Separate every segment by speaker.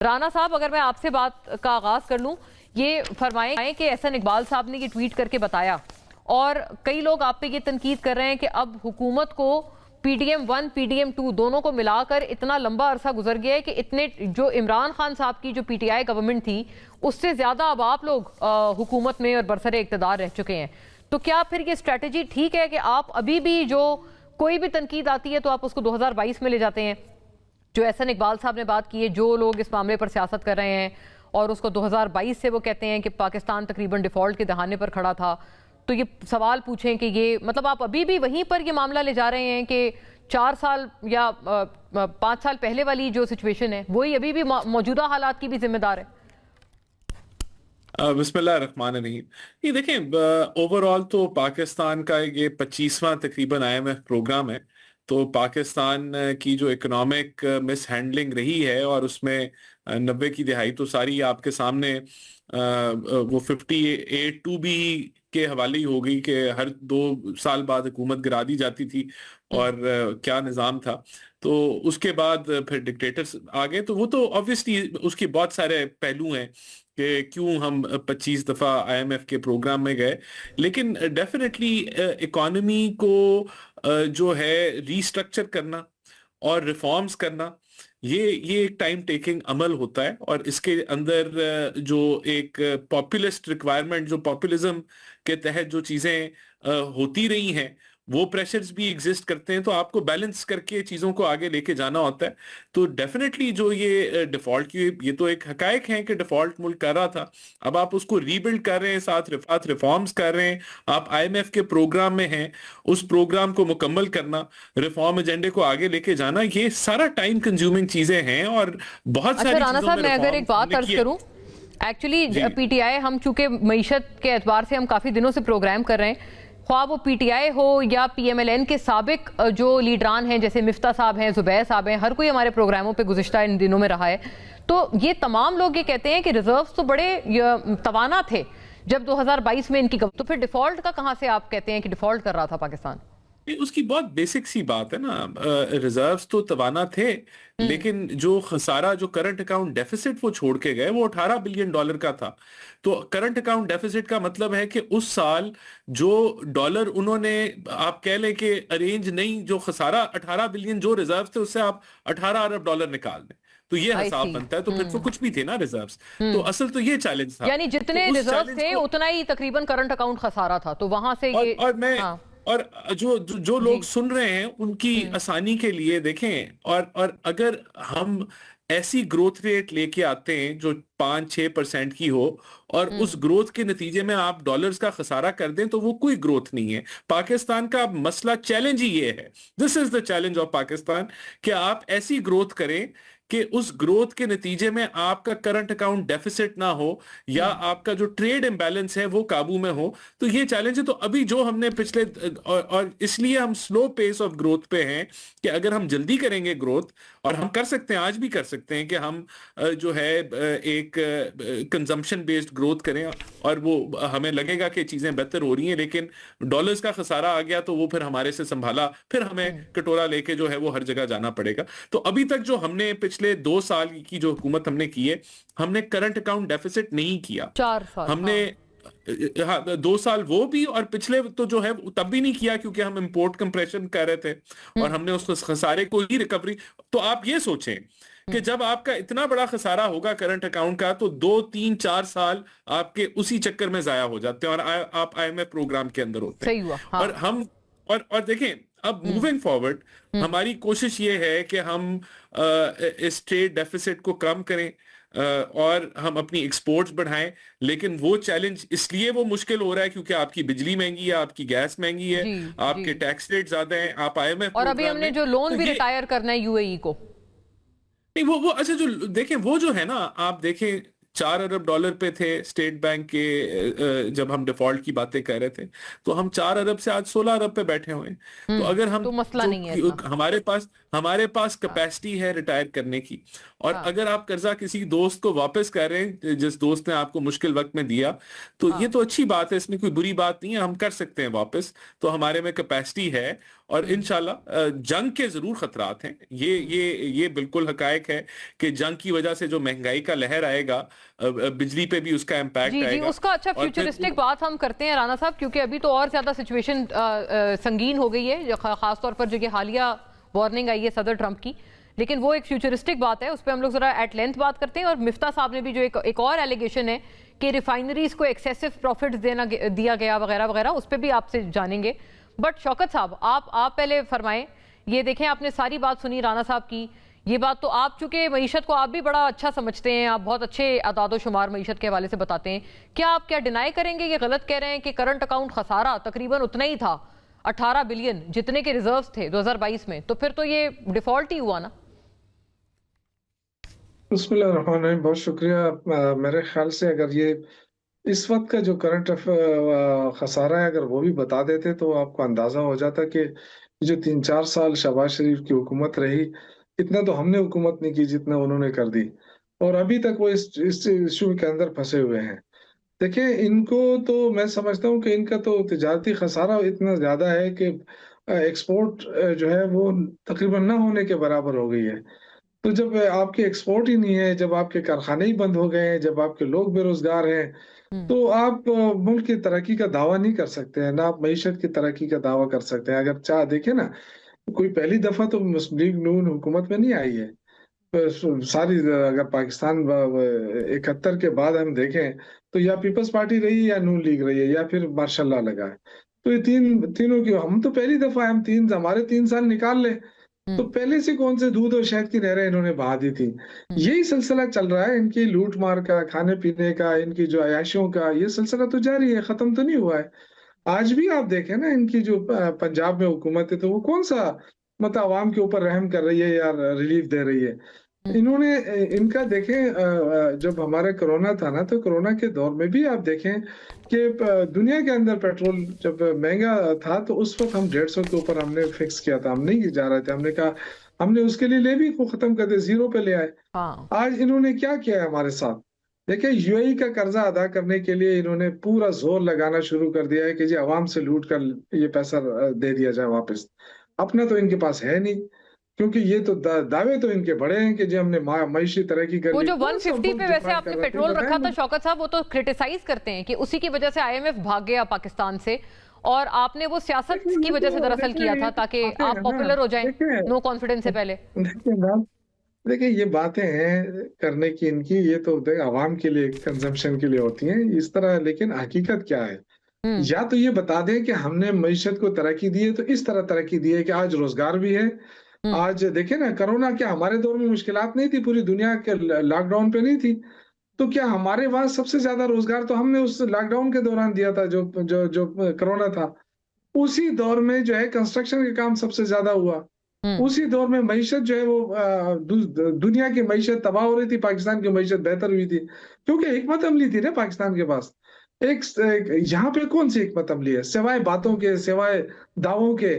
Speaker 1: राना साहब, अगर मैं आपसे बात का आगाज कर लूं, ये फरमाएं कि एहसन इकबाल साहब ने ये ट्वीट करके बताया और कई लोग आप पे ये तनकीद कर रहे हैं कि अब हुकूमत को पीडीएम 1 पीडीएम 2 दोनों को मिलाकर इतना लंबा अरसा गुजर गया है कि इतने जो इमरान खान साहब की जो पीटीआई गवर्नमेंट थी उससे ज्यादा अब आप लोग हुकूमत में और बरसरे इक़्तिदार रह चुके हैं। तो क्या फिर ये स्ट्रेटजी ठीक है कि आप अभी भी जो कोई भी तनकीद आती है तो आप उसको 2022 में ले जाते हैं? जो एहसन इकबाल साहब ने बात की है, जो लोग इस मामले पर सियासत कर रहे हैं और उसको 2022 से वो कहते हैं कि पाकिस्तान तकरीबन डिफॉल्ट के दहाने पर खड़ा था, तो ये सवाल पूछें कि ये मतलब आप अभी भी वहीं पर ये मामला ले जा रहे हैं कि 4 साल या 5 साल पहले वाली जो सिचुएशन है वही अभी भी मौजूदा हालात की भी जिम्मेदार है?
Speaker 2: बिस्मिल्लाहिर्रहमानिर्रहीम। ये देखें, ओवरऑल तो पाकिस्तान का ये 25वां तकरीबन आईएमएफ प्रोग्राम है। तो पाकिस्तान की जो इकोनॉमिक मिस हैंडलिंग रही है और उसमें 90 की दिहाई तो सारी आपके सामने वो 58 टू बी के हवाले ही हो गई कि हर 2 साल बाद हुकूमत गिरा दी जाती थी और क्या निज़ाम था। तो उसके बाद फिर डिक्टेटर्स आ गए। तो वो तो ऑब्वियसली उसके बहुत सारे पहलू हैं कि क्यों हम 25 दफा आईएमएफ के प्रोग्राम में गए। लेकिन डेफिनेटली इकोनॉमी को जो है रीस्ट्रक्चर करना और रिफॉर्म्स करना, ये एक टाइम टेकिंग अमल होता है और इसके अंदर जो एक पॉपुलिस्ट रिक्वायरमेंट, जो पॉपुलिज्म के तहत जो चीजें होती रही हैं, वो प्रेशर्स भी एग्जिस्ट करते हैं। तो आपको बैलेंस करके चीजों को आगे लेके जाना होता है। तो डेफिनेटली जो ये डिफॉल्ट की, ये तो एक हकायक है कि डिफॉल्ट मुल्क कर रहा था। अब आप उसको रीबिल्ड कर रहे हैं, साथ रिफॉर्म्स कर रहे हैं, आप आईएमएफ के प्रोग्राम में हैं। उस प्रोग्राम को मुकम्मल करना, रिफॉर्म एजेंडे को आगे लेके जाना, ये सारा टाइम कंज्यूमिंग चीजें हैं और बहुत
Speaker 1: अच्छा
Speaker 2: सारी
Speaker 1: राना
Speaker 2: चीजों
Speaker 1: साहब,
Speaker 2: में
Speaker 1: मैं अगर एक बात अर्ज करूं, एक्चुअली पीटीआई, हम चूंकि मईशत के एतबार से हम काफी दिनों से प्रोग्राम कर रहे हैं, ख्वाह वो पीटीआई हो या पीएमएलएन के साबिक जो लीडरान हैं जैसे मिफ्ता साहब हैं, जुबैर साहब हैं, हर कोई हमारे प्रोग्रामों पे गुज़िश्ता इन दिनों में रहा है। तो ये तमाम लोग ये कहते हैं कि रिजर्व्स तो बड़े तवाना थे जब 2022 में इनकी तो फिर डिफॉल्ट का कहां से आप कहते हैं कि डिफॉल्ट कर रहा था पाकिस्तान?
Speaker 2: उसकी बहुत बेसिक सी बात है ना। रिजर्व्स तो तवाना थे, लेकिन जो खसारा, जो करंट अकाउंट डेफिसिट वो छोड़ के गए, वो $18 बिलियन का था। तो करंट अकाउंट डेफिसिट का मतलब है कि उस साल जो डॉलर उन्होंने, आप कह लें कि अरेंज नहीं, जो खसारा 18 बिलियन जो रिजर्व थे उससे आप $18 अरब निकाल दें, तो ये हिसाब बनता है। तो फिर तो कुछ भी थे ना रिजर्व्स। तो असल तो ये चैलेंज था,
Speaker 1: यानी जितने
Speaker 2: तो
Speaker 1: रिजर्व थे उतना ही तकरीबन करंट अकाउंट खसारा था, तो वहां से ये
Speaker 2: और मैं और जो लोग सुन रहे हैं उनकी आसानी के लिए देखें, और अगर हम ऐसी ग्रोथ रेट लेके आते हैं जो 5-6% की हो और उस ग्रोथ के नतीजे में आप डॉलर्स का खसारा कर दें, तो वो कोई ग्रोथ नहीं है। पाकिस्तान का मसला, चैलेंज ही ये है, this is the challenge of Pakistan, कि आप ऐसी ग्रोथ करें कि उस ग्रोथ के नतीजे में आपका करंट अकाउंट डेफिसिट ना हो या आपका जो ट्रेड इम्बैलेंस है वो काबू में हो। तो ये चैलेंज है। तो अभी जो हमने पिछले, और इसलिए हम स्लो पेस ऑफ ग्रोथ पे हैं कि अगर हम जल्दी करेंगे ग्रोथ, और हम कर सकते हैं, आज भी कर सकते हैं कि हम जो है एक कंजम्पशन बेस्ड ग्रोथ करें और वो हमें लगेगा कि चीजें बेहतर हो रही हैं, लेकिन डॉलर्स का खसारा आ गया तो वो फिर हमारे से संभाला, फिर हमें कटोरा लेके जो है वो हर जगह जाना पड़ेगा। तो अभी तक जो हमने पिछले 2 साल की जो हुकूमत हमने की है, हमने करंट अकाउंट डेफिसिट नहीं किया।
Speaker 1: 4 साल
Speaker 2: हमने 2 साल वो भी, और पिछले तो जो है तब भी नहीं किया क्योंकि हम इंपोर्ट कंप्रेशन कर रहे थे और हमने उस खसारे को ही रिकवरी। तो आप ये सोचें कि जब आपका इतना बड़ा खसारा होगा करंट अकाउंट का, तो 2-3-4 साल आपके उसी चक्कर में जाया हो जाते हैं और आप आईएमएफ प्रोग्राम के अंदर होते हैं।
Speaker 1: सही हुआ, हाँ।
Speaker 2: और हम और देखें, अब मूविंग फॉरवर्ड हमारी कोशिश ये है कि हम इस ट्रेड डेफिसिट को कम करें और हम अपनी एक्सपोर्ट्स बढ़ाएं। लेकिन वो चैलेंज इसलिए वो मुश्किल हो रहा है क्योंकि आपकी बिजली महंगी है, आपकी गैस महंगी है, आपके टैक्स रेट ज्यादा हैं, आप आईएमएफ
Speaker 1: और अभी हमने जो लोन भी रिटायर करना है यूएई को।
Speaker 2: नहीं, वो अच्छा, जो देखें वो जो है ना, आप देखें $4 अरब पे थे स्टेट बैंक के, जब हम डिफॉल्ट की बातें कर रहे थे, तो हम 4 अरब से आज 16 अरब पे बैठे हुए हैं। तो अगर हम
Speaker 1: तो मसला नहीं है
Speaker 2: हमारे पास हमारे पास कैपेसिटी है रिटायर करने की। और
Speaker 1: हाँ
Speaker 2: अगर आप कर्जा किसी दोस्त को वापस कर रहे हैं जिस दोस्त ने आपको मुश्किल वक्त में दिया, तो ये
Speaker 1: हाँ।
Speaker 2: तो अच्छी बात है, इसमें कोई बुरी बात नहीं है, हम कर सकते हैं वापस। तो हमारे में कैपेसिटी है। और
Speaker 1: हम्म
Speaker 2: इंशाल्लाह जंग के जरूर खतरात हैं,
Speaker 1: हम्म।
Speaker 2: ये बिल्कुल हकायक है कि जंग की वजह से जो महंगाई का लहर आएगा, बिजली पे भी उसका इम्पैक्ट
Speaker 1: जी जी,
Speaker 2: आएगा।
Speaker 1: उसका अच्छा
Speaker 2: और फिर
Speaker 1: फ्यूचरिस्टिक बात हम करते हैं राणा साहब, क्योंकि अभी तो और ज्यादा सिचुएशन संगीन हो गई है, खास तौर पर जो ये हालिया वार्निंग आई है सदर ट्रंप की। लेकिन वो एक फ्यूचरिस्टिक बात है, उस पर हम लोग जरा एट लेंथ बात करते हैं। और मिफ्ता साहब ने भी जो एक और एलिगेशन है कि रिफाइनरीज को एक्सेसिव प्रॉफिट्स दिया गया वगैरह वगैरह, उस पर भी आपसे जानेंगे। बट शौकत साहब, आप पहले फरमाएं। ये देखें, आपने सारी बात सुनी राणा साहब की। ये बात तो आप, चूंकि मईशत को आप भी बड़ा अच्छा समझते हैं, आप बहुत अच्छे अदादो शुमार मईशत के हवाले से बताते हैं, क्या डिनाई करेंगे, ये गलत कह रहे हैं कि करंट अकाउंट खसारा तकरीबन उतना ही था, 18 बिलियन जितने के रिजर्व्स थे 2022 में, तो फिर तो ये डिफॉल्ट ही हुआ ना?
Speaker 3: बिस्मिल्लाहिर्रहमानिर्रहीम, बहुत शुक्रिया। मेरे ख्याल से अगर ये इस वक्त का जो करंट खसारा है, अगर वो भी बता देते तो आपको अंदाजा हो जाता कि जो 3-4 साल शहबाज शरीफ की हुकूमत रही, इतना तो हमने हुकूमत नहीं की जितना उन्होंने कर दी। और अभी तक वो इस इशू के अंदर फंसे हुए हैं। देखिए, इनको तो मैं समझता हूँ कि इनका तो तिजारती खसारा इतना ज्यादा है कि एक्सपोर्ट जो है वो तकरीबन न होने के बराबर हो गई है। तो जब आपके एक्सपोर्ट ही नहीं है, जब आपके कारखाने ही बंद हो गए हैं, जब आपके लोग बेरोजगार हैं,
Speaker 1: हम्म
Speaker 3: तो आप मुल्क की तरक्की का दावा नहीं कर सकते हैं, ना आप मईशत की तरक्की का दावा कर सकते हैं। अगर चाह देखें ना, कोई पहली दफा तो मुस्लिम लीग नून हुकूमत में नहीं आई है। सारी अगर पाकिस्तान 71 के बाद हम देखें, तो या पीपल्स पार्टी रही, या नून लीग रही है, या फिर मार्शल लगा है। तो ये तीनों की हम तो पहली दफा हम हमारे 3 साल निकाल ले, तो
Speaker 1: हम्म
Speaker 3: पहले से कौन से दूध और शहद की नहरें इन्होंने बहा दी थी।
Speaker 1: हम्म
Speaker 3: यही सिलसिला चल रहा है, इनकी लूट मार का, खाने पीने का, इनकी जो अयाशियों का, ये सिलसिला तो जारी है, खत्म तो नहीं हुआ है। आज भी आप देखें ना, इनकी जो पंजाब में हुकूमत है, तो वो कौन सा मतलब अवाम के ऊपर रहम कर रही है या रिलीफ दे रही है।
Speaker 1: हम्म
Speaker 3: इन्होंने इनका देखें, जब हमारे कोरोना था ना, तो कोरोना के दौर में भी आप देखें कि दुनिया के अंदर पेट्रोल जब महंगा था, तो उस वक्त हम 150 के ऊपर हमने फिक्स किया था, हम नहीं जा रहे थे, हमने कहा हमने उसके लिए लेवी को खत्म कर दिया, 0 पे ले आए।
Speaker 1: हाँ
Speaker 3: आज इन्होंने क्या किया है हमारे साथ? देखिए, यूएई का कर्जा अदा करने के लिए इन्होंने पूरा जोर लगाना शुरू कर दिया है कि जी अवाम से लूट कर ये पैसा दे दिया जाए वापस। अपना तो इनके पास है नहीं, क्योंकि ये तो दावे तो इनके बड़े हैं कि जी हमने मईशी तरक्की कर
Speaker 1: वो
Speaker 3: ली।
Speaker 1: जो
Speaker 3: कौन सा
Speaker 1: 150
Speaker 3: मुल्क
Speaker 1: पे वैसे
Speaker 3: डिमांड कर
Speaker 1: आपने
Speaker 3: रहा है,
Speaker 1: पेट्रोल
Speaker 3: बताएं
Speaker 1: रखा था
Speaker 3: मुझे।
Speaker 1: शौकत साहब, वो तो क्रिटिसाइज करते हैं कि उसी की वजह से आईएमएफ भाग गया पाकिस्तान से, और आपने वो सियासत
Speaker 3: देखिए,
Speaker 1: की
Speaker 3: ये
Speaker 1: वजह से
Speaker 3: तो
Speaker 1: दरअसल
Speaker 3: देखिए,
Speaker 1: किया
Speaker 3: ये
Speaker 1: था
Speaker 3: तो
Speaker 1: ताकि
Speaker 3: बातें
Speaker 1: आप
Speaker 3: हैं ना।
Speaker 1: पॉपुलर हो जाएं
Speaker 3: देखिए
Speaker 1: नो कॉन्फिडेंस से पहले।
Speaker 3: देखिए बात देखिए, ये बातें हैं करने की इनकी, ये तो आवाम के लिए, कंजम्पशन के लिए होती हैं इस तरह। लेकिन हकीकत क्या है?
Speaker 1: हम्म
Speaker 3: या तो ये बता दें कि हमने मईशत को तरक्की दी है, तो इस तरह तरक्की दी है कि आज रोजगार भी है।
Speaker 1: हम्म
Speaker 3: आज देखिए ना, कोरोना क्या हमारे दौर में मुश्किलात नहीं थी, पूरी दुनिया के लॉकडाउन पे नहीं थी। तो क्या हमारे वहां सबसे ज्यादा रोजगार तो हमने उस लॉकडाउन के दौरान दिया था, जो जो जो कोरोना था। उसी दौर में जो है कंस्ट्रक्शन का काम सबसे ज्यादा हुआ।
Speaker 1: हम्म
Speaker 3: उसी दौर में मईशत जो है वो दुनिया की मईशत तबाह हो रही थी, पाकिस्तान की मईशत बेहतर हुई थी, क्योंकि हिकमत अमली थी ना पाकिस्तान के पास। यहाँ पे कौन सी हिकमत अमली है सिवाय बातों के, सिवाय दावों के?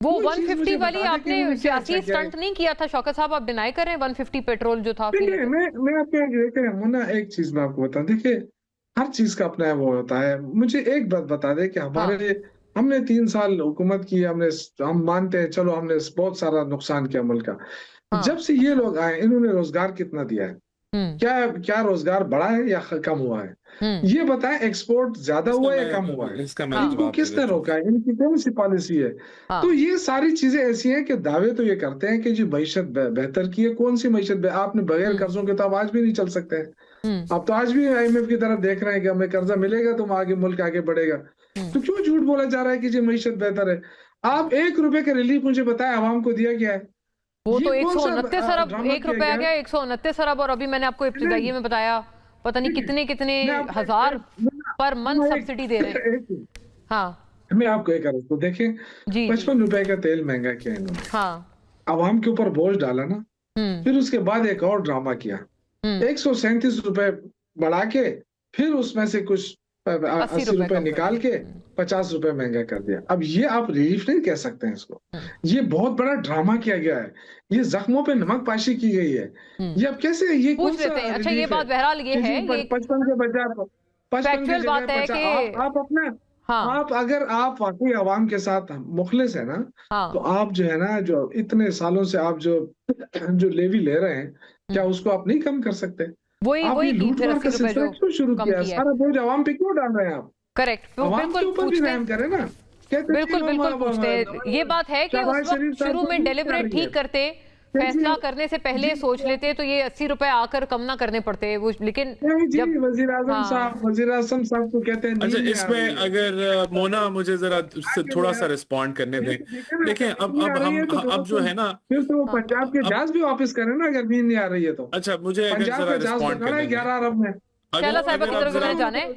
Speaker 1: वो
Speaker 3: कोई चीज
Speaker 1: 150
Speaker 3: मुझे
Speaker 1: वाली
Speaker 3: बता दे कि
Speaker 1: आपने
Speaker 3: इन्होंने क्या अच्छा
Speaker 1: सियासी
Speaker 3: किया है।
Speaker 1: स्टंट नहीं किया था शौकत साहब, आप डिनाई कर रहे हैं 150 पेट्रोल जो था फ्री
Speaker 3: देखिए,
Speaker 1: लेके?
Speaker 3: मैं आपको देखिए मुन्ना, एक चीज मैं आपको बताऊं। देखिए, हर चीज का अपना वो होता है। मुझे एक बात बता दे कि
Speaker 1: हाँ
Speaker 3: हमने 3 साल हुकूमत की, हम मानते हैं, चलो हमने बहुत सारा नुकसान किया मुल्क का। जब
Speaker 1: हाँ
Speaker 3: से ये
Speaker 1: अच्छा
Speaker 3: लोग आए, इन्होंने रोजगार कितना दिया है?
Speaker 1: हम्म
Speaker 3: क्या क्या रोजगार बढ़ा है या कम हुआ है?
Speaker 1: हम्म
Speaker 3: ये बताएं, एक्सपोर्ट ज्यादा
Speaker 2: इसका
Speaker 3: हुआ है या कम हुआ
Speaker 2: मैं
Speaker 3: है?
Speaker 2: इसका मैं
Speaker 1: हाँ
Speaker 3: इनको
Speaker 2: जवाब दे
Speaker 3: किसने
Speaker 2: देता हूँ।
Speaker 3: रोका है? इनकी कौन सी पॉलिसी है? तो
Speaker 1: हाँ
Speaker 3: ये सारी चीजें ऐसी हैं कि दावे तो ये करते हैं कि जी मईशत बेहतर की है। कौन सी मईशत? आपने बगैर
Speaker 1: हम्म
Speaker 3: कर्जों के तो आप आज भी नहीं चल सकते हैं।
Speaker 1: हम्म
Speaker 3: आप तो आज भी आईएमएफ की तरफ देख रहे हैं कि हमें कर्जा मिलेगा तो हम आगे, मुल्क आगे बढ़ेगा।
Speaker 1: हम्म
Speaker 3: तो क्यों झूठ बोला जा रहा है कि जी मईशत बेहतर है? आप 1 रुपए का रिलीफ मुझे बताएं, आवाम को दिया गया है?
Speaker 1: वो
Speaker 3: ये
Speaker 1: तो
Speaker 3: कौन सा
Speaker 1: 129 अरब,
Speaker 3: ड्रामा
Speaker 1: एक
Speaker 3: किया
Speaker 1: रुपए आ
Speaker 3: गया है?
Speaker 1: गया 129 अरब, और अभी मैंने आपको इब्तिदाइये
Speaker 3: नहीं,
Speaker 1: में बताया पता नहीं
Speaker 3: नहीं,
Speaker 1: कितने कितने
Speaker 3: मैं आपको
Speaker 1: हजार पर मंथ
Speaker 3: मैं
Speaker 1: सब्सिडी दे रहे हैं। हाँ
Speaker 3: मैं आपको एक अर्ज को देखें,
Speaker 1: जी जी
Speaker 3: 55 रुपए का तेल महंगा किया इन्होंने,
Speaker 1: हाँ
Speaker 3: आवाम के ऊपर बोझ डाला ना।
Speaker 1: हम्म
Speaker 3: फिर उसके बाद एक और ड्रामा किया,
Speaker 1: हम्म
Speaker 3: 137 रुपए बढ़ा के, फिर उसमें से कुछ
Speaker 1: 80
Speaker 3: 80
Speaker 1: रुपए
Speaker 3: रुपए
Speaker 1: कम कर
Speaker 3: निकाल
Speaker 1: दिए।
Speaker 3: के 50 रुपए महंगा कर दिया। अब ये आप रिलीफ नहीं कह सकते हैं इसको।
Speaker 1: हम्म।
Speaker 3: ये बहुत बड़ा ड्रामा किया गया है। ये जख्मों पे नमक पाशी की गई है। ये अब कैसे, ये कौन
Speaker 1: पूछ
Speaker 3: सा
Speaker 1: लेते हैं। अच्छा, ये
Speaker 3: रिलीफ है?
Speaker 1: बात बहरहाल ये
Speaker 3: किसी
Speaker 1: है,
Speaker 3: को
Speaker 1: ये
Speaker 3: 55 के बजाय 55 की
Speaker 1: फैक्चुअल
Speaker 3: जगह
Speaker 1: बात है
Speaker 3: 50,
Speaker 1: कि
Speaker 3: आप अपना,
Speaker 1: हाँ,
Speaker 3: आप अगर आप वाकई आवाम के साथ मुखलिस है ना, तो
Speaker 1: हाँ,
Speaker 3: आप जो है ना, जो इतने सालों से आप जो जो लेवी ले रहे हैं, क्या उसको आप नहीं कम कर सकते?
Speaker 1: वही
Speaker 3: आप ये
Speaker 1: वही की
Speaker 3: लूट
Speaker 1: फिर
Speaker 3: मार
Speaker 1: 80
Speaker 3: का
Speaker 1: रुपए
Speaker 3: सिलसिला
Speaker 1: जो
Speaker 3: क्यों शुरू
Speaker 1: कम
Speaker 3: किया है?
Speaker 1: किया है।
Speaker 3: सारा बोझ आवाम पे क्यों डाल रहे हैं आप?
Speaker 1: करेक्ट,
Speaker 3: आवाम
Speaker 1: बिल्कुल
Speaker 3: के ऊपर भी
Speaker 1: पूछते
Speaker 3: रहम करें ना। कहते हैं
Speaker 1: बिल्कुल
Speaker 3: कि
Speaker 1: बिल्कुल
Speaker 3: हम
Speaker 1: पूछते हैं। ये बात है कि उस
Speaker 3: शहबाज शरीफ
Speaker 1: वक्त
Speaker 3: साहब
Speaker 1: शुरू
Speaker 3: को
Speaker 1: में
Speaker 3: नींद आ
Speaker 1: डेलिब्रेट
Speaker 3: रही है।
Speaker 1: ठीक करते,
Speaker 3: नहीं
Speaker 1: फैसला
Speaker 3: जी,
Speaker 1: करने से पहले
Speaker 3: जी,
Speaker 1: सोच लेते तो ये 80 रुपए आकर कम ना करने पड़ते वो, लेकिन
Speaker 3: नहीं जी,
Speaker 1: जब हाँ
Speaker 3: वजीर आजम साहब को कहते हैं
Speaker 2: अच्छा,
Speaker 3: नींद नहीं आ
Speaker 2: इसमें
Speaker 3: रही है।
Speaker 2: अगर मोना मुझे जरा उससे थोड़ा सा रिस्पॉन्ड करने दें।
Speaker 3: देखें ना,
Speaker 2: देखें,
Speaker 3: अगर नींद नहीं आ
Speaker 2: अब
Speaker 3: रही
Speaker 2: हम
Speaker 3: है तो
Speaker 2: अब जो है ना,
Speaker 3: फिर तो वो
Speaker 1: हाँ
Speaker 3: पंजाब के
Speaker 2: अब
Speaker 3: जहाज भी वापस करें ना, अगर नींद नहीं आ रही है तो।
Speaker 2: अच्छा, मुझे अगर
Speaker 3: पंजाब
Speaker 2: जरा
Speaker 3: का जहाज तो
Speaker 2: रिस्पॉन्ड
Speaker 3: खड़ा है
Speaker 2: करने दें।
Speaker 3: 11 अरब में।
Speaker 1: शैला
Speaker 2: अगर
Speaker 1: साहिबा की
Speaker 2: अगर आप
Speaker 1: तरफ से
Speaker 2: जरा
Speaker 1: मैंने जाना है।